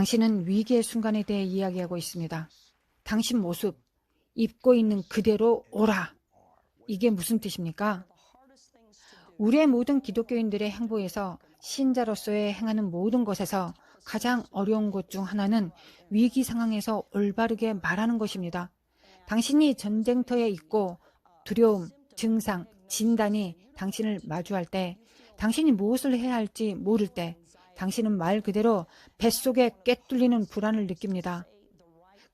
당신은 위기의 순간에 대해 이야기하고 있습니다. 당신 모습, 입고 있는 그대로 오라. 이게 무슨 뜻입니까? 우리의 모든 기독교인들의 행보에서 신자로서의 행하는 모든 것에서 가장 어려운 것 중 하나는 위기 상황에서 올바르게 말하는 것입니다. 당신이 전쟁터에 있고 두려움, 증상, 진단이 당신을 마주할 때, 당신이 무엇을 해야 할지 모를 때, 당신은 말 그대로 뱃속에 꿰뚫리는 불안을 느낍니다.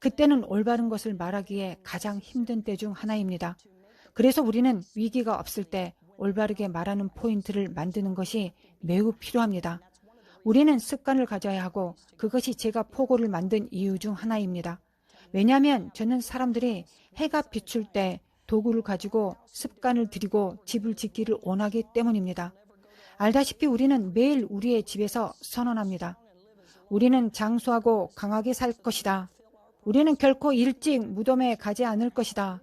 그때는 올바른 것을 말하기에 가장 힘든 때 중 하나입니다. 그래서 우리는 위기가 없을 때 올바르게 말하는 포인트를 만드는 것이 매우 필요합니다. 우리는 습관을 가져야 하고 그것이 제가 포고를 만든 이유 중 하나입니다. 왜냐하면 저는 사람들이 해가 비출 때 도구를 가지고 습관을 들이고 집을 짓기를 원하기 때문입니다. 알다시피 우리는 매일 우리의 집에서 선언합니다. 우리는 장수하고 강하게 살 것이다. 우리는 결코 일찍 무덤에 가지 않을 것이다.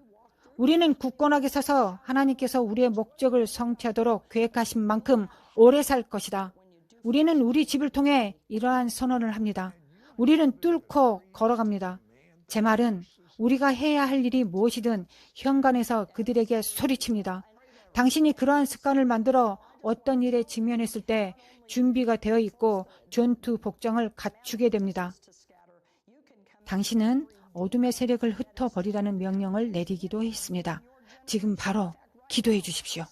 우리는 굳건하게 서서 하나님께서 우리의 목적을 성취하도록 계획하신 만큼 오래 살 것이다. 우리는 우리 집을 통해 이러한 선언을 합니다. 우리는 뚫고 걸어갑니다. 제 말은 우리가 해야 할 일이 무엇이든 현관에서 그들에게 소리칩니다. 당신이 그러한 습관을 만들어 어떤 일에 직면했을 때 준비가 되어 있고 전투 복장을 갖추게 됩니다. 당신은 어둠의 세력을 흩어버리라는 명령을 내리기도 했습니다. 지금 바로 기도해 주십시오.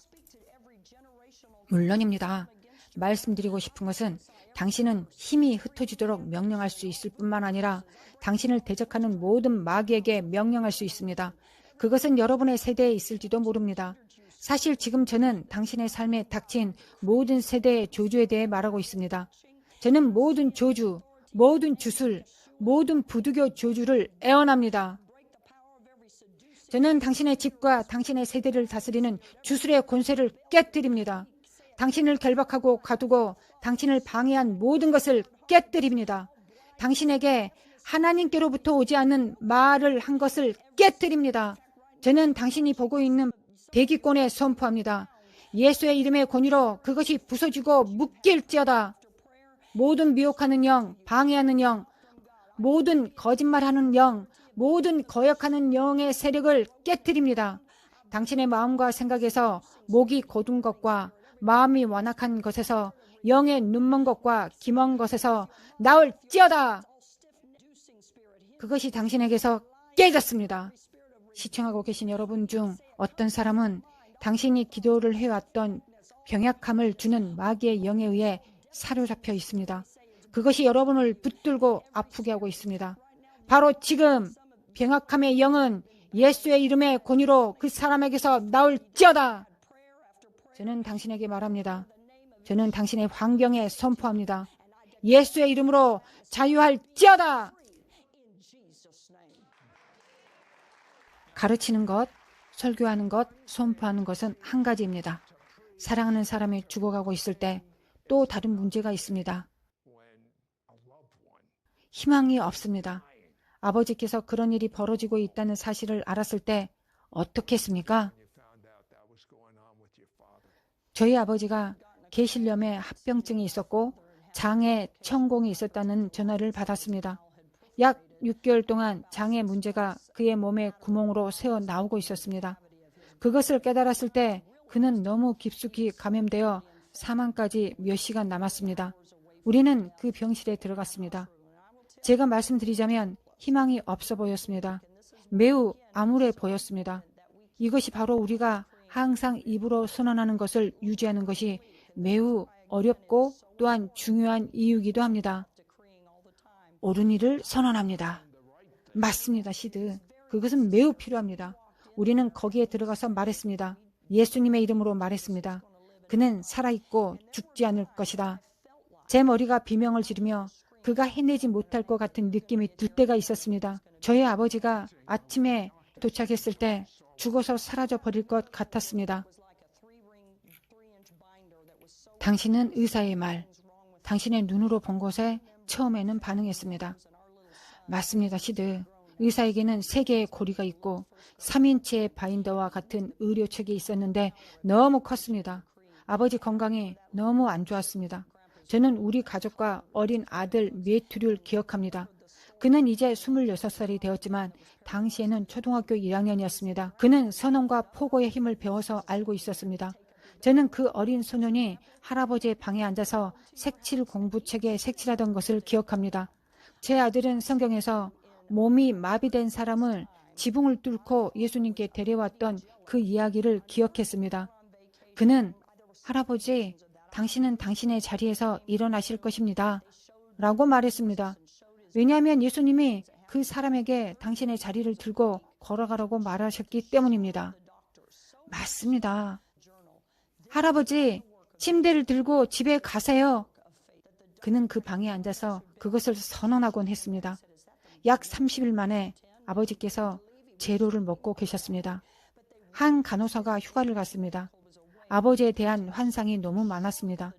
물론입니다. 말씀드리고 싶은 것은 당신은 힘이 흩어지도록 명령할 수 있을 뿐만 아니라 당신을 대적하는 모든 마귀에게 명령할 수 있습니다. 그것은 여러분의 세대에 있을지도 모릅니다. 사실 지금 저는 당신의 삶에 닥친 모든 세대의 저주에 대해 말하고 있습니다. 저는 모든 저주, 모든 주술, 모든 부두교 저주를 애원합니다. 저는 당신의 집과 당신의 세대를 다스리는 주술의 권세를 깨뜨립니다. 당신을 결박하고 가두고 당신을 방해한 모든 것을 깨뜨립니다. 당신에게 하나님께로부터 오지 않는 말을 한 것을 깨뜨립니다. 저는 당신이 보고 있는 대기권에 선포합니다. 예수의 이름의 권위로 그것이 부서지고 묶일지어다. 모든 미혹하는 영, 방해하는 영, 모든 거짓말하는 영, 모든 거역하는 영의 세력을 깨뜨립니다. 당신의 마음과 생각에서 목이 곧은 것과 마음이 완악한 것에서 영의 눈먼 것과 기먼 것에서 나올지어다. 그것이 당신에게서 깨졌습니다. 시청하고 계신 여러분 중 어떤 사람은 당신이 기도를 해왔던 병약함을 주는 마귀의 영에 의해 사로잡혀 있습니다. 그것이 여러분을 붙들고 아프게 하고 있습니다. 바로 지금 병약함의 영은 예수의 이름의 권위로 그 사람에게서 나올지어다. 저는 당신에게 말합니다. 저는 당신의 환경에 선포합니다. 예수의 이름으로 자유할지어다. 가르치는 것, 설교하는 것, 선포하는 것은 한 가지입니다. 사랑하는 사람이 죽어가고 있을 때 또 다른 문제가 있습니다. 희망이 없습니다. 아버지께서 그런 일이 벌어지고 있다는 사실을 알았을 때 어떻게 했습니까? 저희 아버지가 계실염에 합병증이 있었고 장에 천공이 있었다는 전화를 받았습니다. 약 6개월 동안 장의 문제가 그의 몸에 구멍으로 새어 나오고 있었습니다. 그것을 깨달았을 때 그는 너무 깊숙이 감염되어 사망까지 몇 시간 남았습니다. 우리는 그 병실에 들어갔습니다. 제가 말씀드리자면 희망이 없어 보였습니다. 매우 암울해 보였습니다. 이것이 바로 우리가 항상 입으로 선언하는 것을 유지하는 것이 매우 어렵고 또한 중요한 이유이기도 합니다. 옳은 일을 선언합니다. 맞습니다, 시드. 그것은 매우 필요합니다. 우리는 거기에 들어가서 말했습니다. 예수님의 이름으로 말했습니다. 그는 살아있고 죽지 않을 것이다. 제 머리가 비명을 지르며 그가 해내지 못할 것 같은 느낌이 들 때가 있었습니다. 저희 아버지가 아침에 도착했을 때 죽어서 사라져 버릴 것 같았습니다. 당신은 의사의 말, 당신의 눈으로 본 것에 처음에는 반응했습니다. 맞습니다, 시드. 의사에게는 3개의 고리가 있고 3인치의 바인더와 같은 의료책이 있었는데 너무 컸습니다. 아버지 건강이 너무 안 좋았습니다. 저는 우리 가족과 어린 아들 매튜를 기억합니다. 그는 이제 26살이 되었지만 당시에는 초등학교 1학년이었습니다. 그는 선언과 포고의 힘을 배워서 알고 있었습니다. 저는 그 어린 소년이 할아버지의 방에 앉아서 색칠 공부책에 색칠하던 것을 기억합니다. 제 아들은 성경에서 몸이 마비된 사람을 지붕을 뚫고 예수님께 데려왔던 그 이야기를 기억했습니다. 그는 할아버지, 당신은 당신의 자리에서 일어나실 것입니다. 라고 말했습니다. 왜냐하면 예수님이 그 사람에게 당신의 자리를 들고 걸어가라고 말하셨기 때문입니다. 맞습니다. 할아버지, 침대를 들고 집에 가세요. 그는 그 방에 앉아서 그것을 선언하곤 했습니다. 약 30일 만에 아버지께서 제로를 먹고 계셨습니다. 한 간호사가 휴가를 갔습니다. 아버지에 대한 환상이 너무 많았습니다.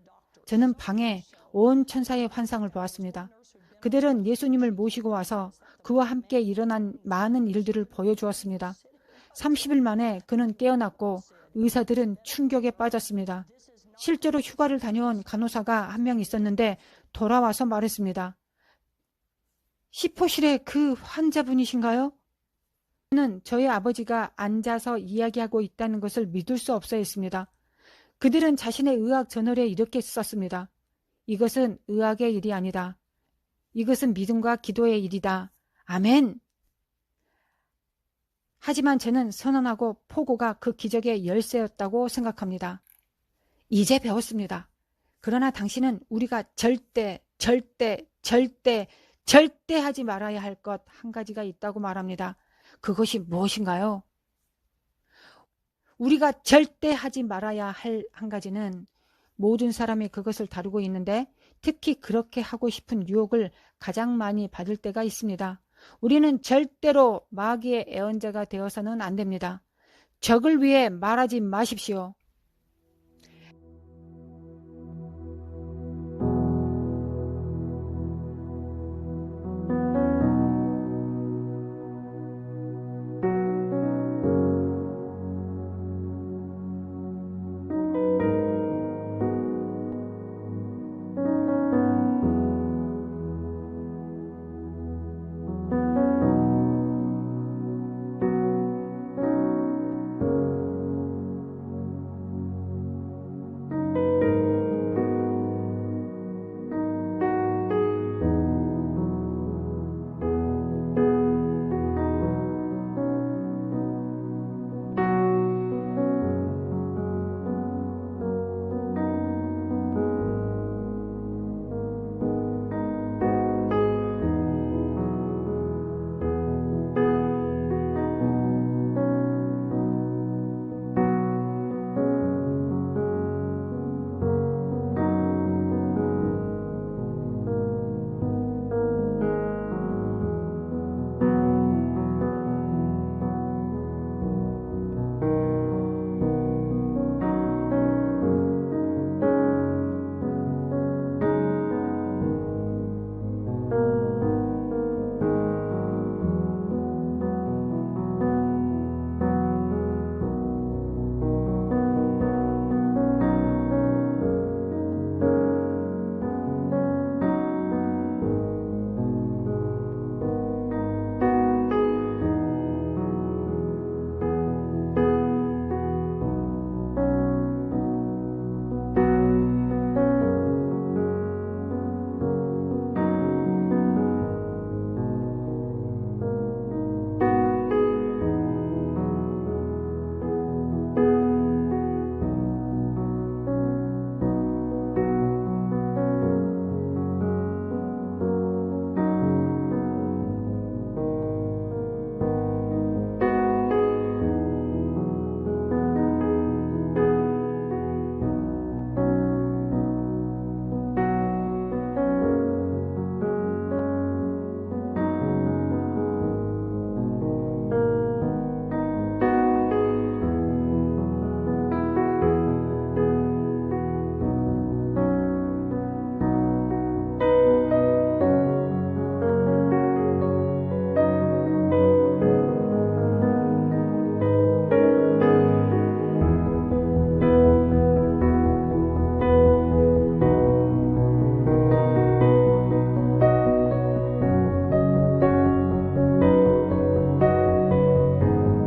저는 방에 온 천사의 환상을 보았습니다. 그들은 예수님을 모시고 와서 그와 함께 일어난 많은 일들을 보여주었습니다. 30일 만에 그는 깨어났고 의사들은 충격에 빠졌습니다. 실제로 휴가를 다녀온 간호사가 한 명 있었는데 돌아와서 말했습니다. 시포실에 그 환자분이신가요? 저는 저희 아버지가 앉아서 이야기하고 있다는 것을 믿을 수 없어 했습니다. 그들은 자신의 의학 저널에 이렇게 썼습니다. 이것은 의학의 일이 아니다. 이것은 믿음과 기도의 일이다. 아멘. 하지만 저는 선언하고 포고가 그 기적의 열쇠였다고 생각합니다. 이제 배웠습니다. 그러나 당신은 우리가 절대 하지 말아야 할 것 한 가지가 있다고 말합니다. 그것이 무엇인가요? 우리가 절대 하지 말아야 할 한 가지는 모든 사람이 그것을 다루고 있는데 특히 그렇게 하고 싶은 유혹을 가장 많이 받을 때가 있습니다. 우리는 절대로 마귀의 애언자가 되어서는 안 됩니다. 적을 위해 말하지 마십시오.